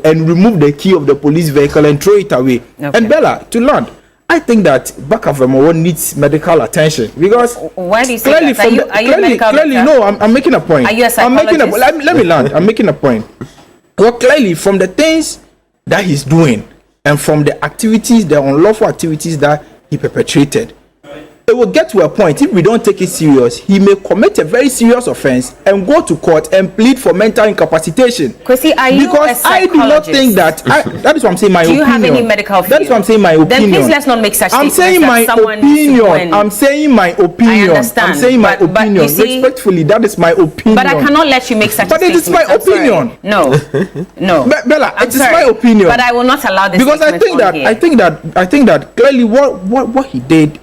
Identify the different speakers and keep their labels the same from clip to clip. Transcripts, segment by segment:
Speaker 1: and remove the key of the police vehicle and throw it away. Okay. And Bella, to land, I think that Bakavemo needs medical attention because
Speaker 2: why do you say that? Are you medical
Speaker 1: clearly, no, I'm making a point.
Speaker 2: Are you a psychologist?
Speaker 1: Let me land. I'm making a point. Well, clearly, from the things that he's doing and from the activities, the unlawful activities that he perpetrated, it will get to a point, if we don't take it serious, he may commit a very serious offense and go to court and plead for mental incapacitation.
Speaker 2: Kwesi, are you
Speaker 1: because I do not think that that is what I'm saying, my opinion.
Speaker 2: Do you have any medical field?
Speaker 1: That is what I'm saying, my opinion.
Speaker 2: Then please let's not make such
Speaker 1: I'm saying my opinion. I'm saying my opinion.
Speaker 2: I understand.
Speaker 1: I'm saying my opinion. Respectfully, that is my opinion.
Speaker 2: But I cannot let you make such
Speaker 1: but
Speaker 2: a statement.
Speaker 1: But it is my opinion.
Speaker 2: No.
Speaker 1: Bella, it is my opinion.
Speaker 2: But I will not allow this
Speaker 1: because I think that clearly what he did,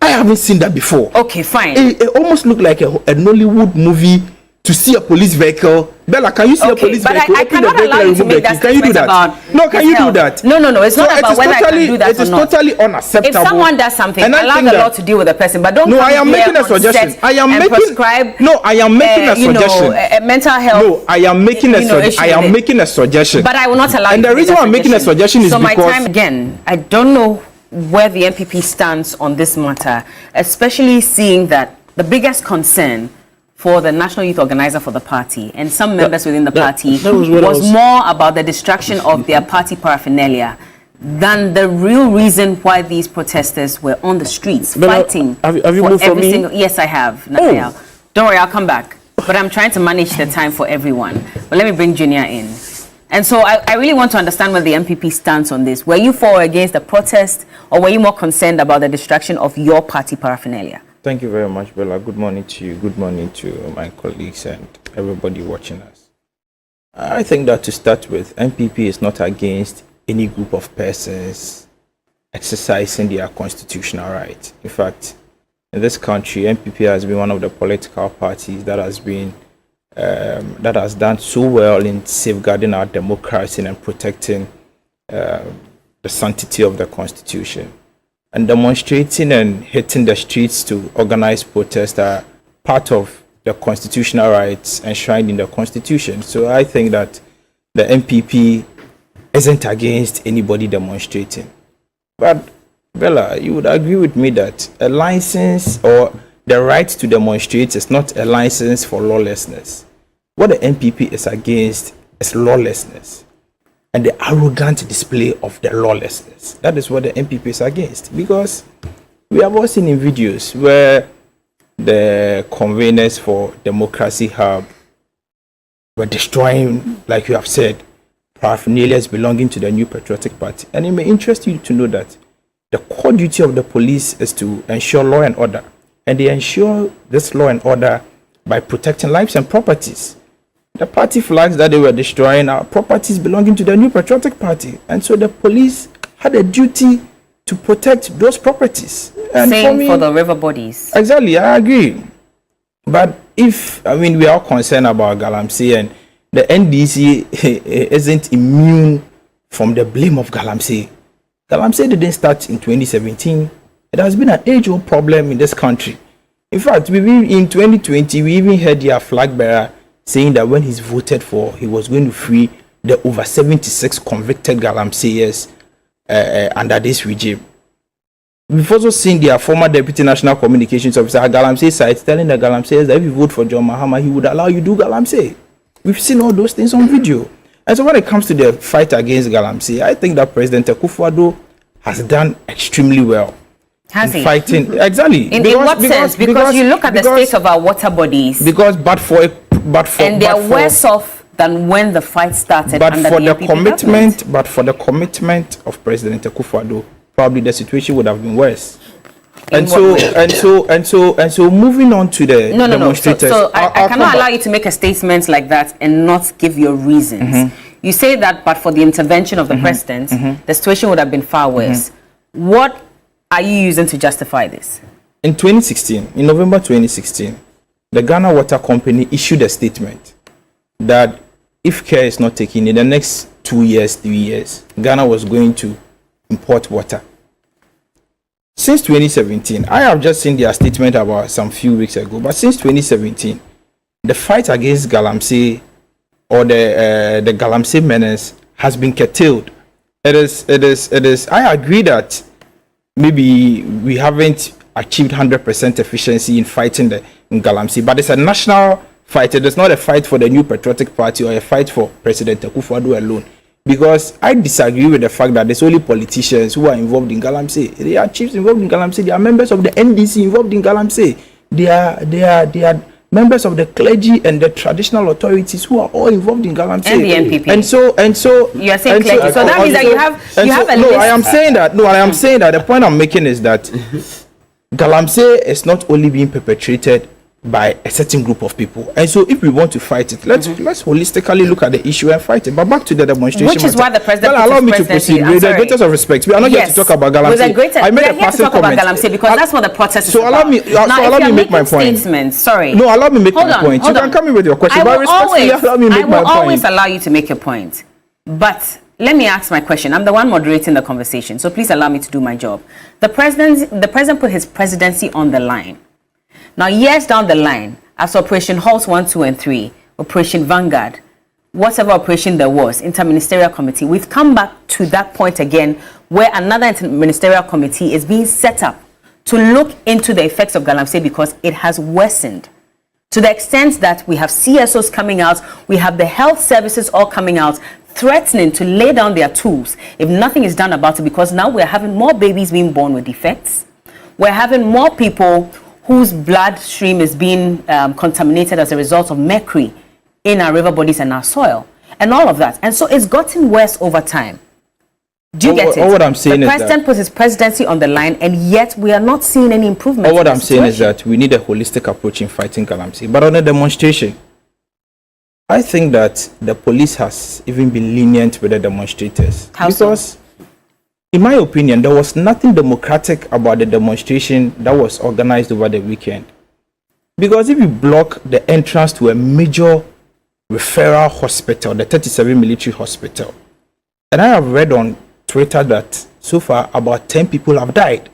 Speaker 1: I haven't seen that before.
Speaker 2: Okay, fine.
Speaker 1: It almost looked like a Nollywood movie to see a police vehicle. Bella, can you see a police vehicle?
Speaker 2: I cannot allow you to make that
Speaker 1: statement. Can you do that? No, can you do that?
Speaker 2: No. It's not about whether I can do that or not.
Speaker 1: It is totally unacceptable.
Speaker 2: If someone does something, allow the law to deal with the person, but don't.
Speaker 1: No, I am making a suggestion. I am making a suggestion.
Speaker 2: Mental health.
Speaker 1: No, I am making a suggestion. I am making a suggestion.
Speaker 2: But I will not allow.
Speaker 1: And the reason why I'm making a suggestion is because.
Speaker 2: So my time again. I don't know where the MPP stands on this matter, especially seeing that the biggest concern for the National Youth Organizer for the party and some members within the party was more about the destruction of their party paraphernalia than the real reason why these protesters were on the streets fighting.
Speaker 1: Have you moved for me?
Speaker 2: Yes, I have. Nathaniel. Don't worry, I'll come back. But I'm trying to manage the time for everyone. But let me bring Junior in. And so I really want to understand where the MPP stands on this. Were you for or against the protest, or were you more concerned about the destruction of your party paraphernalia?
Speaker 1: Thank you very much, Bella. Good morning to you. Good morning to my colleagues and everybody watching us. I think that to start with, MPP is not against any group of persons exercising their constitutional right. In fact, in this country, MPP has been one of the political parties that has been that has done so well in safeguarding our democracy and protecting the sanctity of the Constitution. And demonstrating and hitting the streets to organize protests are part of the constitutional rights enshrined in the Constitution. So I think that the MPP isn't against anybody demonstrating. But Bella, you would agree with me that a license or the right to demonstrate is not a license for lawlessness. What the MPP is against is lawlessness and the arrogant display of the lawlessness. That is what the MPP is against, because we have all seen in videos where the conveners for Democracy Hub were destroying, like you have said, paraphernalia belonging to the New Patriotic Party. And it may interest you to know that the core duty of the police is to ensure law and order. And they ensure this law and order by protecting lives and properties. The party flags that they were destroying are properties belonging to the New Patriotic Party. And so the police had a duty to protect those properties. And
Speaker 2: same for the river bodies.
Speaker 1: Exactly, I agree. But we are concerned about Galamsey, and the NDC isn't immune from the blame of Galamsey. Galamsey didn't start in 2017. It has been an age-old problem in this country. In fact, in 2020, we even heard their flag bearer saying that when he's voted for, he was going to free the over 76 convicted Galamseyers under this regime. We've also seen their former Deputy National Communications Officer at Galamsey site telling the Galamseyers that if you vote for John Mahama, he would allow you to do Galamsey. We've seen all those things on video. And so when it comes to the fight against Galamsey, I think that President Akufo-Addo has done extremely well.
Speaker 2: Has he?
Speaker 1: Fighting, exactly.
Speaker 2: In what sense? Because you look at the state of our water bodies. And they are worse off than when the fight started. But for the commitment of President Akufo-Addo, probably the situation would have been worse. And so moving on to the demonstrators. So I cannot allow you to make a statement like that and not give your reasons. Mm-hmm. You say that, but for the intervention of the president, the situation would have been far worse. What are you using to justify this?
Speaker 1: In November 2016, the Ghana Water Company issued a statement that if care is not taken in the next 2 years, 3 years, Ghana was going to import water. Since 2017, I have just seen their statement about some few weeks ago, but since 2017, the fight against Galamsey or the Galamsey menace has been curtailed. It is. I agree that maybe we haven't achieved 100% efficiency in fighting in Galamsey, but it's a national fight. It is not a fight for the New Patriotic Party or a fight for President Akufo-Addo alone. Because I disagree with the fact that there's only politicians who are involved in Galamsey. They are chiefs involved in Galamsey. They are members of the NDC involved in Galamsey. They are members of the clergy and the traditional authorities who are all involved in Galamsey.
Speaker 2: And the NPP.
Speaker 1: And so
Speaker 2: you are saying clergy. So that means that you have a list.
Speaker 1: I am saying that the point I'm making is that Galamsey is not only being perpetrated by a certain group of people, and so if we want to fight it, let's holistically look at the issue and fight it. But back to the demonstration,
Speaker 2: which is why the president.
Speaker 1: Well, allow me to proceed with the greatest of respect. We are not here to talk about Galamsey.
Speaker 2: I made a passing comment about Galamsey because that's what the protest is about.
Speaker 1: Allow me make my point. Allow me make my point. You can come in with your question, but respectfully, allow me make my point.
Speaker 2: I will always allow you to make your point, but let me ask my question. I'm the one moderating the conversation, so please allow me to do my job. The president put his presidency on the line. Now, years down the line, as Operation Halt 1, 2, and 3, Operation Vanguard, whatever operation there was, Interministerial Committee, we've come back to that point again where another Interministerial Committee is being set up to look into the effects of Galamsey because it has worsened to the extent that we have CSOs coming out, we have the health services all coming out, threatening to lay down their tools if nothing is done about it, because now we're having more babies being born with defects. We're having more people whose bloodstream is being contaminated as a result of mercury in our river bodies and our soil, and all of that. And so it's gotten worse over time. Do you get it?
Speaker 1: What I'm saying
Speaker 2: the president puts his presidency on the line, and yet we are not seeing any improvement.
Speaker 1: What I'm saying is that we need a holistic approach in fighting Galamsey. But on a demonstration, I think that the police has even been lenient with the demonstrators.
Speaker 2: How
Speaker 1: because
Speaker 2: so?
Speaker 1: In my opinion, there was nothing democratic about the demonstration that was organized over the weekend. Because if you block the entrance to a major referral hospital, the 37 military hospital, and I have read on Twitter that so far about 10 people have died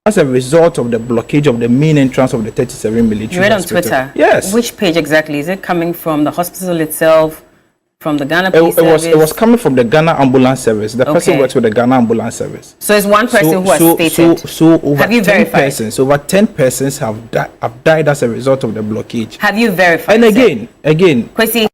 Speaker 1: as a result of the blockage of the main entrance of the 37 military hospital.
Speaker 2: You read on Twitter?
Speaker 1: Yes.
Speaker 2: Which page exactly? Is it coming from the hospital itself? From the Ghana Police Service?
Speaker 1: It was coming from the Ghana Ambulance Service. The person works with the Ghana Ambulance Service.
Speaker 2: So it's one person who has stated.
Speaker 1: So over
Speaker 2: have you
Speaker 1: 10
Speaker 2: verified?
Speaker 1: persons, over 10 persons have died as a result of the blockage.
Speaker 2: Have you verified?
Speaker 1: And again,
Speaker 2: Kwesi,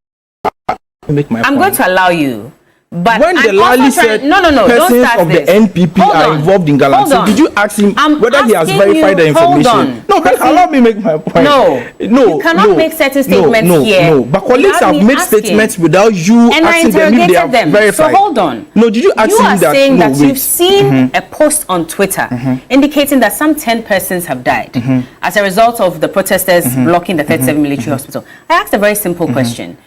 Speaker 1: I'm
Speaker 2: going to allow you. But
Speaker 1: when the Lally said persons of the NPP are involved in Galamsey, did you ask him whether he has verified the information? No, but allow me make my point.
Speaker 2: No, you cannot make certain statements here.
Speaker 1: No, but colleagues have made statements without you asking them if they have verified.
Speaker 2: So hold on.
Speaker 1: No, did you ask him that?
Speaker 2: You are saying that you've seen a post on Twitter indicating that some 10 persons have died as a result of the protesters blocking the 37 military hospital. I asked a very simple question.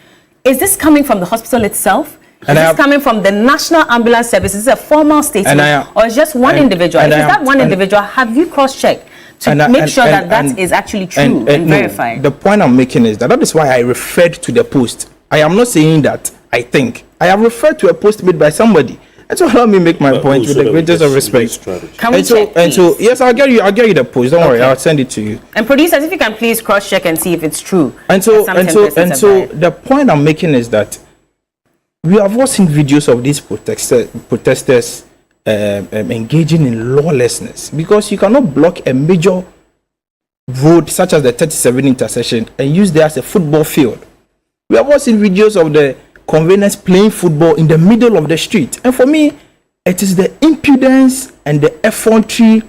Speaker 2: Is this coming from the hospital itself? Is this coming from the National Ambulance Service? Is it a formal statement or is just one individual? If it's that one individual, have you cross-checked to make sure that is actually true and verified?
Speaker 1: The point I'm making is that is why I referred to the post. I am not saying that I think. I have referred to a post made by somebody. And so let me make my point with the greatest of respect.
Speaker 2: Can we check, please?
Speaker 1: Yes, I'll get you the post. Don't worry, I'll send it to you.
Speaker 2: And producers, if you can please cross-check and see if it's true.
Speaker 1: And so the point I'm making is that we have all seen videos of these protesters engaging in lawlessness, because you cannot block a major road such as the 37 intersection and use there as a football field. We have all seen videos of the conveners playing football in the middle of the street. And for me, it is the impudence and the effrontery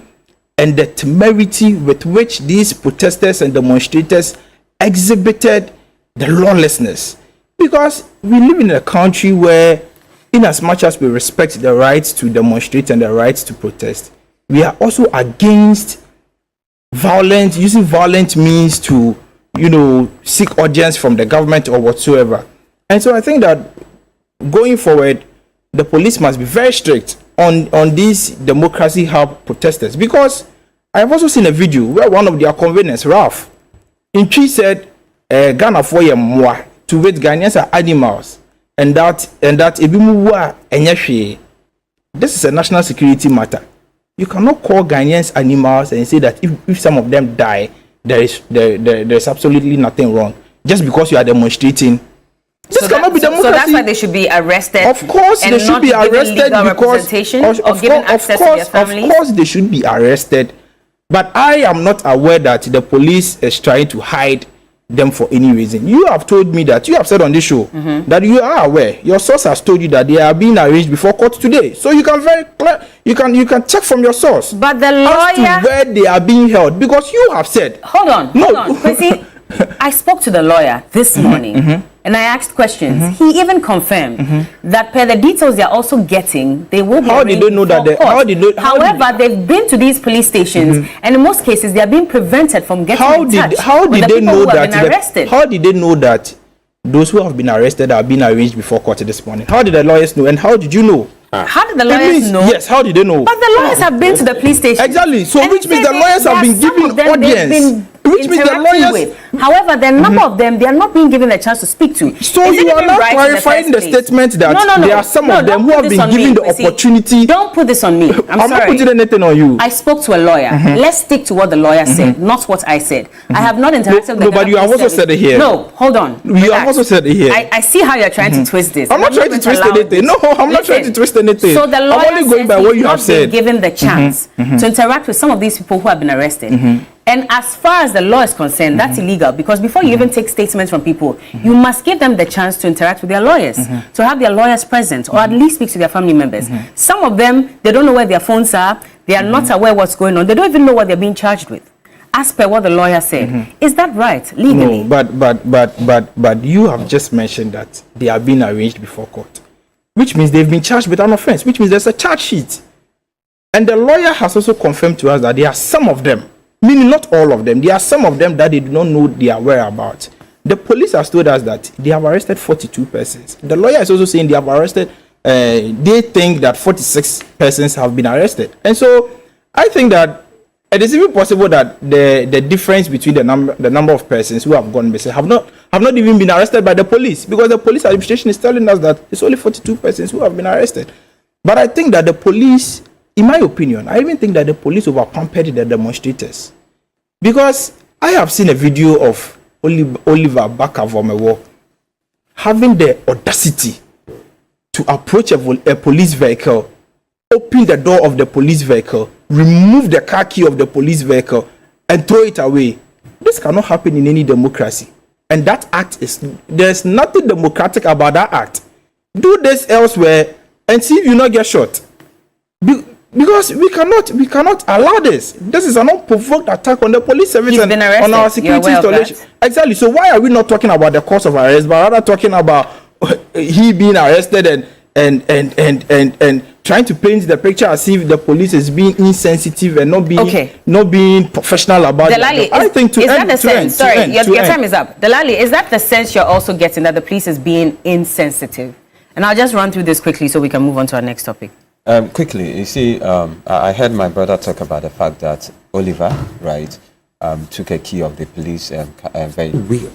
Speaker 1: and the temerity with which these protesters and demonstrators exhibited the lawlessness. Because we live in a country where, in as much as we respect the rights to demonstrate and the rights to protest, we are also against using violent means to, seek audience from the government or whatsoever. And so I think that going forward, the police must be very strict on these Democracy Hub protesters. Because I have also seen a video where one of their conveners, Ralph, in Chi said, Ghana for your moi. To wait, Ghanaians are animals, and that this is a national security matter. You cannot call Ghanaians animals and say that if some of them die, there is absolutely nothing wrong just because you are demonstrating This cannot be democracy.
Speaker 2: So that's why they should be arrested.
Speaker 1: Of course, they should be arrested because
Speaker 2: of
Speaker 1: course they should be arrested. But I am not aware that the police is trying to hide them for any reason. You have told me that, you have said on this show that you are aware. Your source has told you that they are being arraigned before court today. So you can you can check from your source.
Speaker 2: But the lawyer,
Speaker 1: as to where they are being held, because you have said.
Speaker 2: Hold on. Quincy, I spoke to the lawyer this morning. And I asked questions. He even confirmed that per the details they are also getting, they will be.
Speaker 1: How did they know that?
Speaker 2: However, they've been to these police stations, and in most cases, they are being prevented from getting in touch with the people who have been arrested.
Speaker 1: How did they know that those who have been arrested are being arraigned before court this morning? How did the lawyers know? And how did you know?
Speaker 2: How did the lawyers know?
Speaker 1: Yes, how did they know?
Speaker 2: But the lawyers have been to the police station.
Speaker 1: Exactly. So which means the lawyers have been given audience. Which means the lawyers.
Speaker 2: However, the number of them, they are not being given a chance to speak to.
Speaker 1: So you are now clarifying the statement that there are some of them who have been given the opportunity.
Speaker 2: Don't put this on me. I'm sorry.
Speaker 1: not putting anything on you.
Speaker 2: I spoke to a lawyer. Let's stick to what the lawyer said, not what I said. I have not interacted with
Speaker 1: the but you have also said it here.
Speaker 2: No, hold on.
Speaker 1: You have also said it here.
Speaker 2: I see how you're trying to twist this.
Speaker 1: I'm not trying to twist anything. No, I'm not trying to twist anything.
Speaker 2: So the lawyer
Speaker 1: I'm only going by what you have said.
Speaker 2: Given the chance to interact with some of these people who have been arrested. And as far as the law is concerned, that's illegal, because before you even take statements from people, you must give them the chance to interact with their lawyers, to have their lawyers present, or at least speak to their family members. Some of them, they don't know where their phones are, they are not aware what's going on, they don't even know what they're being charged with, as per what the lawyer said. Is that right, legally?
Speaker 1: No, but you have just mentioned that they are being arraigned before court, which means they've been charged with an offense, which means there's a charge sheet. And the lawyer has also confirmed to us that there are some of them, meaning not all of them, there are some of them that they do not know their whereabouts. The police has told us that they have arrested 42 persons. The lawyer is also saying they have arrested, they think that 46 persons have been arrested. And so I think that it is even possible that the difference between the number of persons who have gone missing have not even been arrested by the police, because the police administration is telling us that it's only 42 persons who have been arrested. But I think that the police, in my opinion, I even think that the police over-pampered the demonstrators, because I have seen a video of Oliver Baka-Vomewo having the audacity to approach a police vehicle, open the door of the police vehicle, remove the car key of the police vehicle, and throw it away. This cannot happen in any democracy. And that act there's nothing democratic about that act. Do this elsewhere and see if you not get shot. Because we cannot allow this. This is an unprovoked attack on the police service and on our security installation. Exactly. So why are we not talking about the cause of arrest, but rather talking about he being arrested and trying to paint the picture as if the police is being insensitive and not being professional about it. I think your
Speaker 2: time is up. Delali, is that the sense you're also getting, that the police is being insensitive? And I'll just run through this quickly so we can move on to our next topic.
Speaker 3: Quickly, you see, I heard my brother talk about the fact that Oliver, right, took a key of the police vehicle.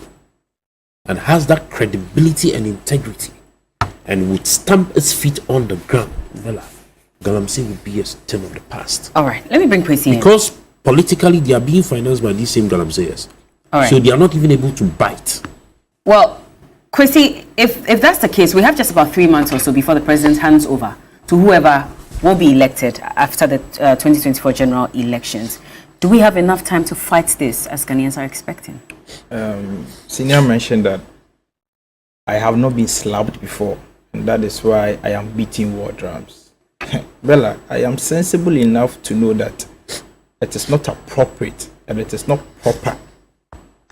Speaker 4: And has that credibility and integrity, and would stamp its feet on the ground. Galamsey would be a thing of the past.
Speaker 2: All right, let me bring Kwesi in.
Speaker 4: Because politically, they are being financed by these same Galamseyers. All right. So they are not even able to bite.
Speaker 2: Well, Kwesi, if that's the case, we have just about 3 months or so before the president hands over to whoever will be elected after the 2024 general elections. Do we have enough time to fight this, as Ghanaians are expecting?
Speaker 1: Senior mentioned that I have not been slapped before, and that is why I am beating war drums. Bella, I am sensible enough to know that it is not appropriate and it is not proper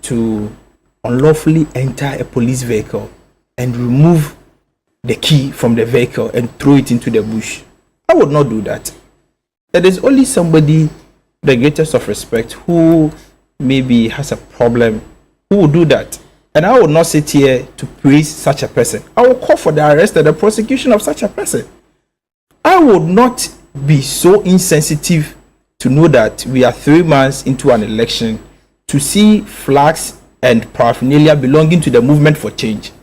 Speaker 1: to unlawfully enter a police vehicle and remove the key from the vehicle and throw it into the bush. I would not do that. There is only somebody, the greatest of respect, who maybe has a problem, who will do that. And I will not sit here to praise such a person. I will call for the arrest and the prosecution of such a person. I would not be so insensitive to know that we are 3 months into an election to see flags and paraphernalia belonging to the movement for change,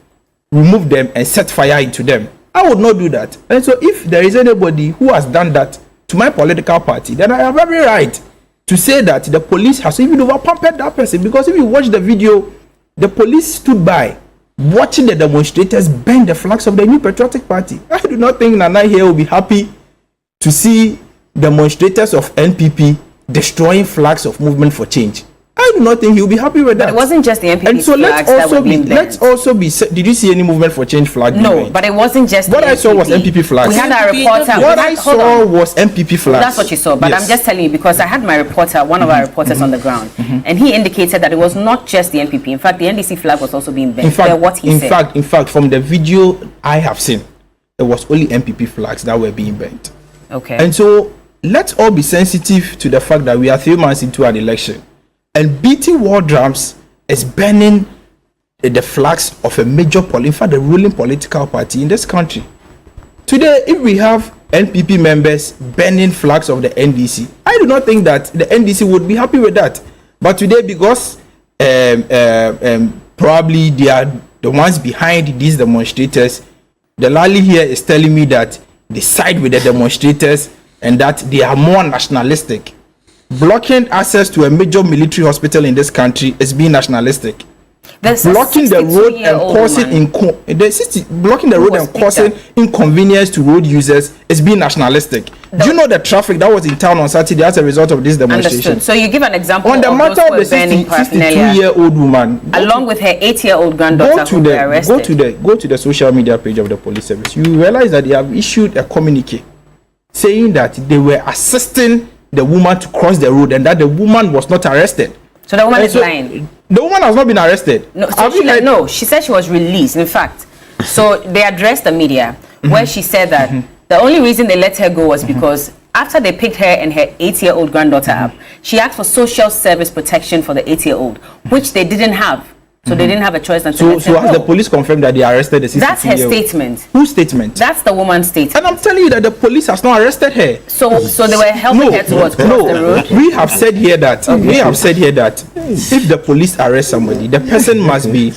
Speaker 1: remove them and set fire into them. I would not do that. And so if there is anybody who has done that to my political party, then I have every right to say that the police has even over-pampered that person. Because if you watch the video, the police stood by watching the demonstrators burn the flags of the New Patriotic Party. I do not think Nana here will be happy to see demonstrators of NPP destroying flags of Movement for Change. I do not think he will be happy with that.
Speaker 2: But it wasn't just the NPP
Speaker 1: and so
Speaker 2: flags that were being burned.
Speaker 1: let's also be. Did you see any Movement for Change flag?
Speaker 2: No, but it wasn't just.
Speaker 1: What I saw was MPP flags.
Speaker 2: We had our reporter.
Speaker 1: What I saw was MPP flags.
Speaker 2: That's what you saw. But yes. I'm just telling you because I had my reporter, one of our reporters on the ground, and he indicated that it was not just the NPP. In fact, the NDC flag was also being burned. In
Speaker 1: fact, from the video I have seen, it was only MPP flags that were being burnt.
Speaker 2: Okay.
Speaker 1: And so let's all be sensitive to the fact that we are 3 months into an election. And beating war drums is burning the flags of a major in fact, the ruling political party in this country. Today, if we have NPP members burning flags of the NDC, I do not think that the NDC would be happy with that. But today, because probably they are the ones behind these demonstrators, the Lali here is telling me that they side with the demonstrators and that they are more nationalistic. Blocking access to a major military hospital in this country is being nationalistic. Blocking the road and causing inconvenience to road users is being nationalistic. Do you know the traffic that was in town on Saturday as a result of this demonstration?
Speaker 2: Understood. So you give an example
Speaker 1: on the matter of the 62-year-old woman,
Speaker 2: along with her 8-year-old granddaughter who were arrested.
Speaker 1: Go to the social media page of the police service. You realize that they have issued a communique saying that they were assisting the woman to cross the road and that the woman was not arrested.
Speaker 2: So the woman is lying.
Speaker 1: The woman has not been arrested.
Speaker 2: No, she said she was released. In fact, so they addressed the media where she said that the only reason they let her go was because after they picked her and her 8-year-old granddaughter up, she asked for social service protection for the 8-year-old, which they didn't have. So they didn't have a choice than to let her go.
Speaker 1: Has the police confirmed that they arrested the 62-year-old?
Speaker 2: That's her statement.
Speaker 1: Whose statement?
Speaker 2: That's the woman's statement.
Speaker 1: And I'm telling you that the police has not arrested her.
Speaker 2: So they were helping her towards cross the road.
Speaker 1: We have said here that if the police arrest somebody, the person must be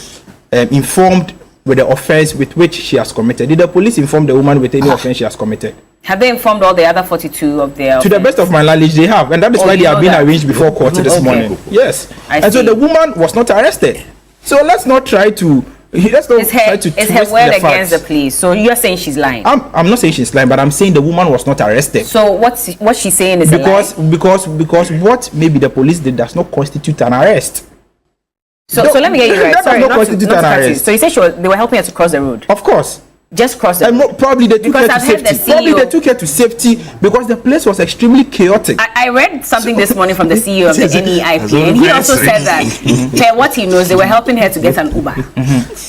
Speaker 1: informed with the offense with which she has committed. Did the police inform the woman with any offense she has committed?
Speaker 2: Have they informed all the other 42 of their offense?
Speaker 1: To the best of my knowledge, they have, and that is why they have been arranged before court this morning. Yes, so the woman was not arrested. So let's not try to. Let's not try to.
Speaker 2: It's her word against the police. So you're saying she's lying?
Speaker 1: I'm not saying she's lying, but I'm saying the woman was not arrested.
Speaker 2: So what she's saying is
Speaker 1: because what maybe the police did does not constitute an arrest.
Speaker 2: So let me get you right. Sorry, not to cut you. So you said they were helping her to cross the road.
Speaker 1: Of course.
Speaker 2: Just cross the road.
Speaker 1: Probably they took her to safety. Probably they took her to safety because the place was extremely chaotic.
Speaker 2: I read something this morning from the CEO of the NEIP, and he also said that what he knows, they were helping her to get an Uber.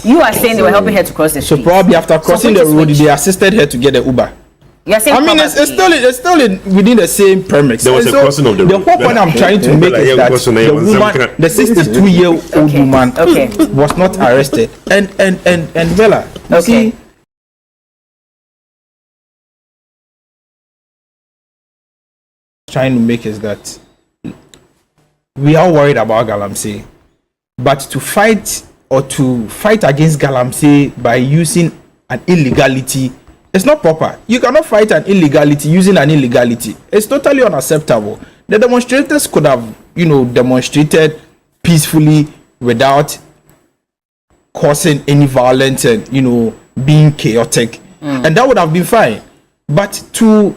Speaker 2: You are saying they were helping her to cross the street.
Speaker 1: So probably after crossing the road, they assisted her to get an Uber.
Speaker 2: You're saying
Speaker 1: it's still within the same premise.
Speaker 4: There was a crossing of the road.
Speaker 1: The whole point I'm trying to make is that the woman, the 62-year-old woman, was not arrested. And Bella, you see. Trying to make is that we are worried about Galamsey, but to fight against Galamsey by using an illegality, it's not proper. You cannot fight an illegality using an illegality. It's totally unacceptable. The demonstrators could have, demonstrated peacefully without causing any violence and, being chaotic, and that would have been fine. But to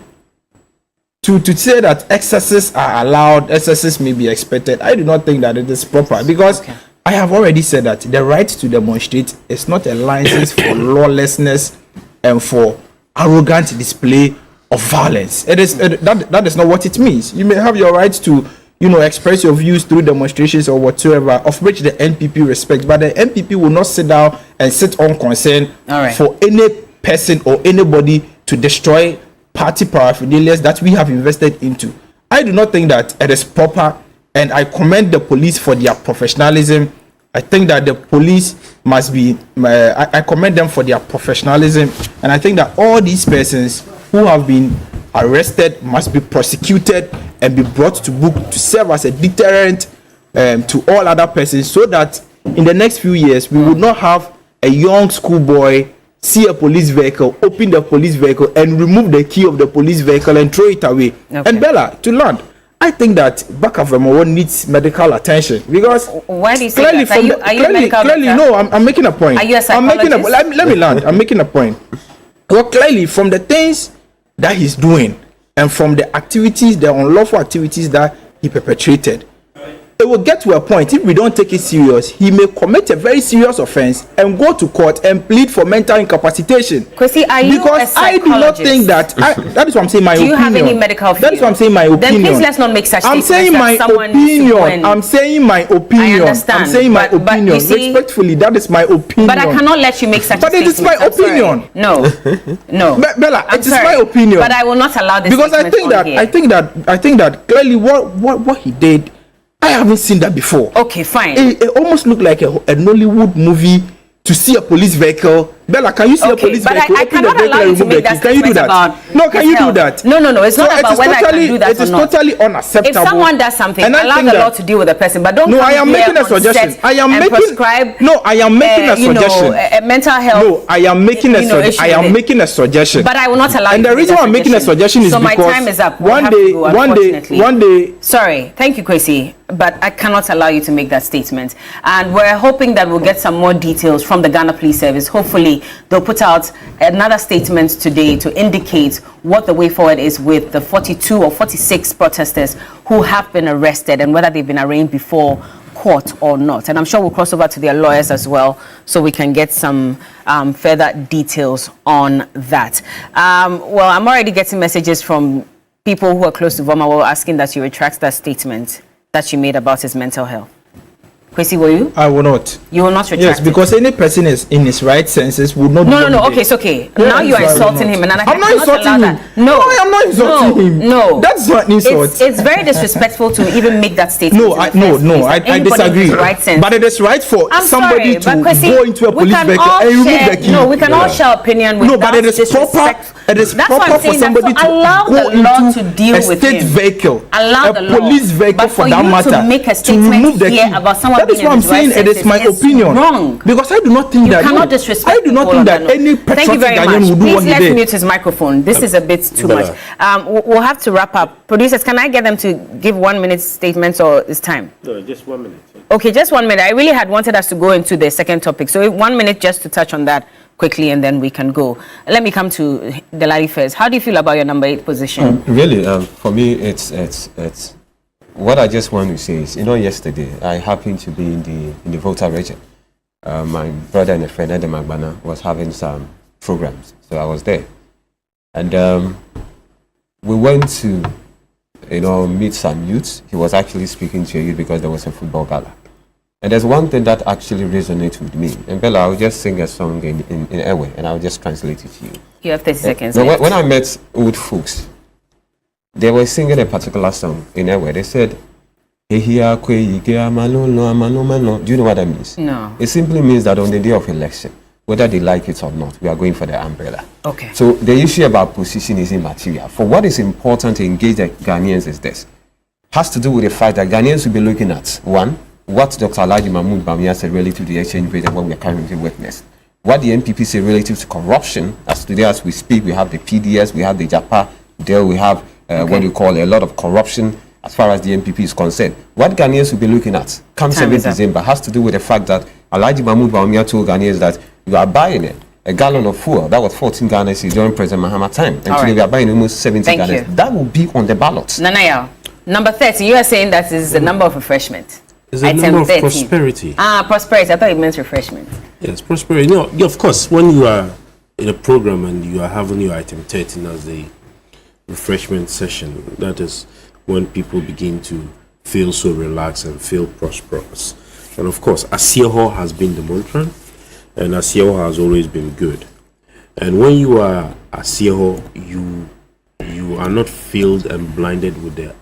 Speaker 1: say that excesses are allowed, excesses may be expected, I do not think that it is proper because I have already said that the right to demonstrate is not a license for lawlessness and for arrogant display of violence. It is that is not what it means. You may have your right to express your views through demonstrations or whatsoever, of which the NPP respects, but the NPP will not sit down and sit on concern for any person or anybody to destroy party paraphernalia that we have invested into. I do not think that it is proper, and I commend the police for their professionalism. I think that the police must be, I commend them for their professionalism, and I think that all these persons who have been arrested must be prosecuted and be brought to book to serve as a deterrent to all other persons, so that in the next few years we would not have a young schoolboy see a police vehicle, open the police vehicle and remove the key of the police vehicle and throw it away. And Bella, to land, I think that Bakavemo needs medical attention because
Speaker 2: why do you say
Speaker 1: clearly,
Speaker 2: that? Are you
Speaker 1: clearly, no, I'm making a point.
Speaker 2: Are you a psychologist?
Speaker 1: Let me land. I'm making a point. Well, clearly, from the things that he's doing and from the activities, the unlawful activities that he perpetrated, it will get to a point, if we don't take it serious, he may commit a very serious offense and go to court and plead for mental incapacitation.
Speaker 2: Kwesi, are you
Speaker 1: because I do not think that that is what I'm saying. My opinion.
Speaker 2: Do you have any medical field?
Speaker 1: That is what I'm saying. My opinion.
Speaker 2: Then please let's not make such
Speaker 1: I'm saying my opinion. I'm saying my opinion.
Speaker 2: I understand.
Speaker 1: I'm saying my opinion.
Speaker 2: But you see,
Speaker 1: respectfully, that is my opinion.
Speaker 2: But I cannot let you make such.
Speaker 1: But it is my opinion.
Speaker 2: No, no.
Speaker 1: Bella, it is my opinion.
Speaker 2: But I will not allow this.
Speaker 1: Because I think that clearly what he did, I haven't seen that before.
Speaker 2: Okay, fine.
Speaker 1: It almost looked like a Nollywood movie to see a police vehicle. Bella, can you see a police vehicle?
Speaker 2: But I cannot allow you to make that
Speaker 1: Can you do that? No, can you do that?
Speaker 2: No. It's not about whether I can do that or not.
Speaker 1: It is totally unacceptable.
Speaker 2: If someone does something, allow the law to deal with the person. But don't.
Speaker 1: No, I am making a suggestion. I am making a suggestion.
Speaker 2: Mental health.
Speaker 1: No, I am making a suggestion.
Speaker 2: But I will not allow you.
Speaker 1: And the reason why I'm making a suggestion is because
Speaker 2: my time is up. One day. Sorry, thank you, Kwesi. But I cannot allow you to make that statement. And we're hoping that we'll get some more details from the Ghana Police Service. Hopefully, they'll put out another statement today to indicate what the way forward is with the 42 or 46 protesters who have been arrested and whether they've been arraigned before court or not. And I'm sure we'll cross over to their lawyers as well so we can get some further details on that. Well, I'm already getting messages from people who are close to Voma asking that you retract that statement that you made about his mental health. Kwesi, will you?
Speaker 1: I will not.
Speaker 2: You will not retract
Speaker 1: Yes, because any person is in his right senses would not.
Speaker 2: No. Okay, it's okay. Yeah, now you are insulting him, and
Speaker 1: I'm not insulting him. No, I am not insulting him.
Speaker 2: No,
Speaker 1: that's not an insult.
Speaker 2: It's very disrespectful to even make that statement.
Speaker 1: No, I disagree. But it is right for somebody to go into a police vehicle and remove the key.
Speaker 2: No, we can all share opinion with.
Speaker 1: No, but it is proper. It is proper for somebody to go into a state vehicle, a police vehicle for that matter, to remove the key. That is what I'm saying. It is my opinion.
Speaker 2: Wrong.
Speaker 1: Because I do not think that.
Speaker 2: You cannot disrespect.
Speaker 1: I do not think that any patriotic Ghanaian would do what he did.
Speaker 2: Please let's mute his microphone. This is a bit too much. We'll have to wrap up. Producers, can I get them to give 1 minute statements or is time?
Speaker 4: No, just 1 minute.
Speaker 2: Okay, just 1 minute. I really had wanted us to go into the second topic. So 1 minute just to touch on that quickly and then we can go. Let me come to Delali first. How do you feel about your number 8 position?
Speaker 3: Really, for me, it's what I just want to say is, yesterday I happened to be in the Volta region. My brother and a friend, Adam Magbana, was having some programs, so I was there. And we went to, meet some youths. He was actually speaking to a youth because there was a football gala. And there's one thing that actually resonates with me. And Bella, I'll just sing a song in Ewe, and I'll just translate it to you.
Speaker 2: You have 30 seconds.
Speaker 3: When I met old folks, they were singing a particular song in Ewe. They said, do you know what that means?
Speaker 2: No.
Speaker 3: It simply means that on the day of election, whether they like it or not, we are going for the umbrella.
Speaker 2: Okay.
Speaker 3: So the issue about position is immaterial. For what is important to engage the Ghanaians is this. Has to do with the fact that Ghanaians will be looking at, one, what Dr. Alhaji Mahmoud Bawumia said relative to the exchange rate and what we are currently witnessing. What the NPP say relative to corruption. As today as we speak, we have the PDS, we have the Japa deal, we have what you call a lot of corruption as far as the NPP is concerned. What Ghanaians will be looking at come 7th December has to do with the fact that Alhaji Mahmoud Bawumia told Ghanaians that you are buying a gallon of fuel. That was 14 Ghana cedis during President Mahama time. And today we are buying almost 70 Ghana. That will be on the ballot.
Speaker 2: Nanaya, number 30, you are saying that is the number of refreshment.
Speaker 4: It's a number of prosperity.
Speaker 2: Prosperity. I thought it meant refreshment.
Speaker 4: Yes, prosperity. No, of course, when you are in a program and you are having your item 13 as the refreshment session, that is when people begin to feel so relaxed and feel prosperous. And of course, Asieho has been the mantra, and Asieho has always been good. And when you are Asieho, you are not filled and blinded with the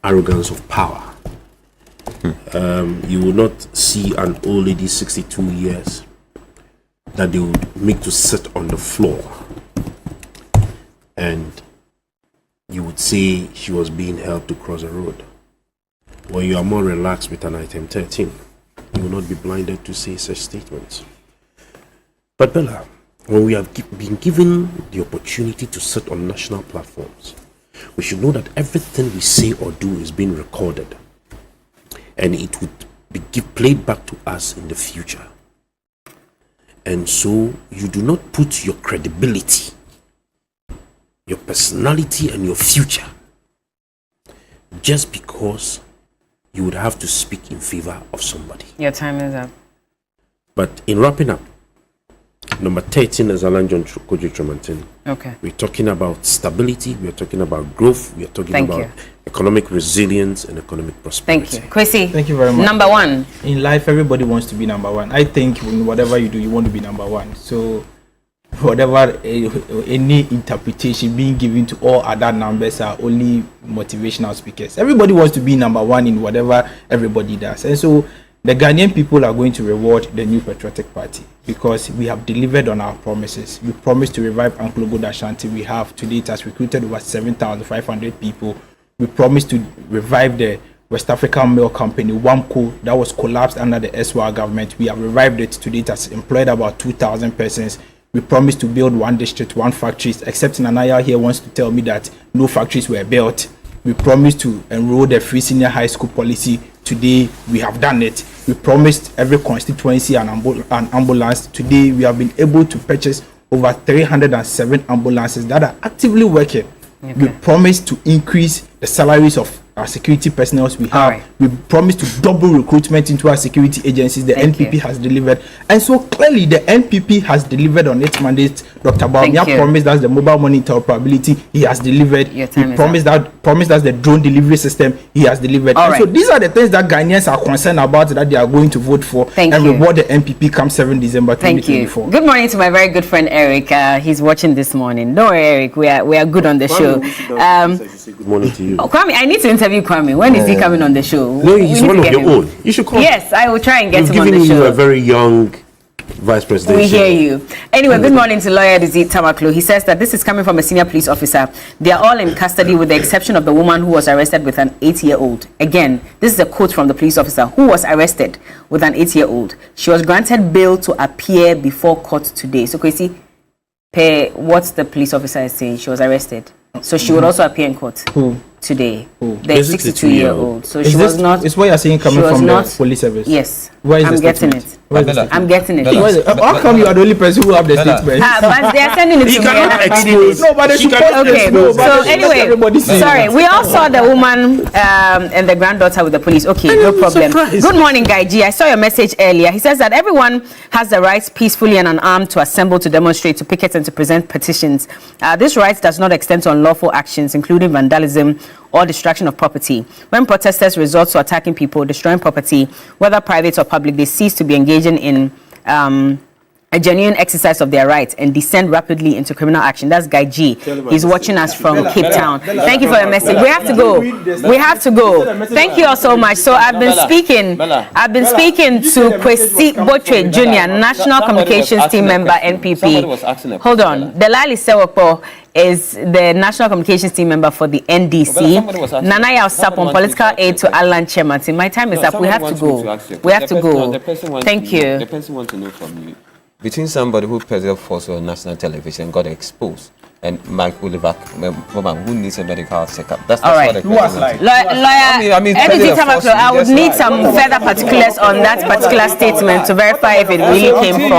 Speaker 4: arrogance of power. You will not see an old lady 62 years that they would make to sit on the floor and you would say she was being helped to cross the road. When you are more relaxed with an item 13, you will not be blinded to say such statements. But Bella, when we have been given the opportunity to sit on national platforms, we should know that everything we say or do is being recorded, and it would be played back to us in the future. And so you do not put your credibility, your personality, and your future just because you would have to speak in favor of somebody.
Speaker 2: Your time is up.
Speaker 4: But in wrapping up, number 13 is Alan John Kojo Tremantin.
Speaker 2: Okay.
Speaker 4: We're talking about stability, we're talking about growth, we're talking about economic resilience and economic prosperity.
Speaker 2: Thank you. Kwesi,
Speaker 1: thank you very much.
Speaker 2: Number one.
Speaker 1: In life, everybody wants to be number one. I think in whatever you do, you want to be number one. So whatever any interpretation being given to all other numbers are only motivational speakers. Everybody wants to be number one in whatever everybody does. And so the Ghanaian people are going to reward the New Patriotic Party because we have delivered on our promises. We promised to revive Anklogo Ashanti. We have today it has recruited over 7,500 people. We promised to revive the West African Mail Company, WAMCO, that was collapsed under the SWR government. We have revived it today. It has employed about 2,000 persons. We promised to build one district, one factories, except Nanaya here wants to tell me that no factories were built. We promised to enroll the free senior high school policy. Today, we have done it. We promised every constituency an ambulance. Today, we have been able to purchase over 307 ambulances that are actively working. Okay. We promised to increase the salaries of our security personnel we have. Right. We promised to double recruitment into our security agencies. The NPP has delivered. And so clearly the NPP has delivered on its mandate. Dr. Bawumia promised us the mobile money interoperability. He has delivered. He promised us the drone delivery system. He has delivered. And so these are the things that Ghanaians are concerned about that they are going to vote for and reward the NPP come 7 December 2024.
Speaker 2: Thank you. Good morning to my very good friend Eric. He's watching this morning. Don't worry, Eric. We are good on the show.
Speaker 4: Good morning to you.
Speaker 2: Kwame, I need to interview Kwame. When is he coming on the show?
Speaker 4: No, he's one of your own. You should call.
Speaker 2: Yes, I will try and get him on the show.
Speaker 4: We've given you a very young vice president.
Speaker 2: We hear you. Anyway, good morning to lawyer Dizzy Tamaklo. He says that this is coming from a senior police officer. They are all in custody with the exception of the woman who was arrested with an 8-year-old. Again, this is a quote from the police officer who was arrested with an 8-year-old. She was granted bail to appear before court today. So, Kwesi, what the police officer is saying, she was arrested. So she would also appear in court today. The 62-year-old. So she was not.
Speaker 1: It's what you're saying coming from the police service.
Speaker 2: Yes.
Speaker 1: Where is
Speaker 2: I'm getting it. I'm getting it.
Speaker 1: How come you are the only person who have the statement?
Speaker 2: But they are sending it to me.
Speaker 1: No, but they should
Speaker 2: okay. So anyway, sorry. We all saw the woman and the granddaughter with the police. Okay, no problem. Good morning, Guy G. I saw your message earlier. He says that everyone has the right peacefully and unarmed to assemble, to demonstrate, to picket, and to present petitions. This right does not extend to unlawful actions, including vandalism or destruction of property. When protesters resort to attacking people, destroying property, whether private or public, they cease to be engaging in a genuine exercise of their rights and descend rapidly into criminal action. That's Guy G. He's watching us from Cape Town. Thank you for your message. We have to go. We have to go. Thank you all so much. So I've been speaking to Kwesi Botre Jr., National Communications Team member, NPP. Hold on. Delali Sewopo is the National Communications Team member for the NDC. Nana Yaosapon, political aid to Alan Chemati. My time is up. We have to go. We have to go. Thank you.
Speaker 3: The person wants to know from you. Between somebody who preserved force on national television got exposed and Mike Oliver, who needs a medical checkup. That's
Speaker 2: all right.
Speaker 3: Who was like?
Speaker 2: Lawyer, I would need some further particulars on that particular statement to verify if it really came from.